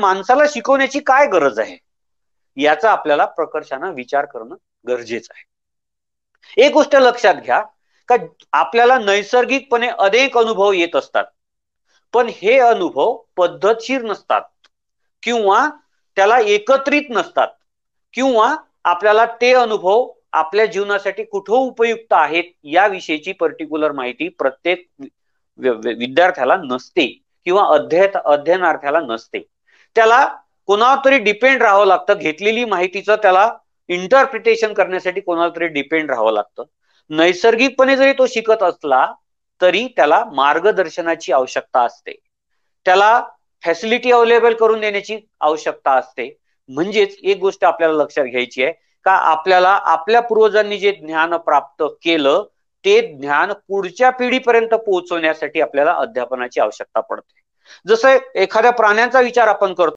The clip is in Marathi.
माणसाला शिकवण्याची काय गरज आहे याचा आपल्याला प्रकर्षानं विचार करणं गरजेचं आहे. एक गोष्ट लक्षात घ्या का आपल्याला नैसर्गिकपणे अनेक अनुभव येत असतात, पण हे अनुभव पद्धतशीर नसतात किंवा त्याला एकत्रित नसतात किंवा आपल्याला ते अनुभव आपल्या जीवनासाठी कुठं उपयुक्त आहेत याविषयीची पर्टिक्युलर माहिती प्रत्येक विद्यार्थ्याला नसते किंवा अध्ययनार्थ्याला नसते. त्याला कोणावर तरी डिपेंड राहावं लागतं, घेतलेली माहितीचं त्याला इंटरप्रिटेशन करण्यासाठी कोणाला तरी डिपेंड राहावं लागतं. नैसर्गिकपणे जरी तो शिकत असला तरी त्याला मार्गदर्शनाची आवश्यकता असते, त्याला फॅसिलिटी अवेलेबल करून देण्याची आवश्यकता असते. म्हणजेच एक गोष्ट आपल्याला लक्षात घ्यायची आहे का आपल्याला आपल्या पूर्वजांनी जे ज्ञान प्राप्त केलं ते ज्ञान पुढच्या पिढीपर्यंत पोहोचवण्यासाठी आपल्याला अध्यापनाची आवश्यकता पडते. जसं एखाद्या प्राण्यांचा विचार आपण करतो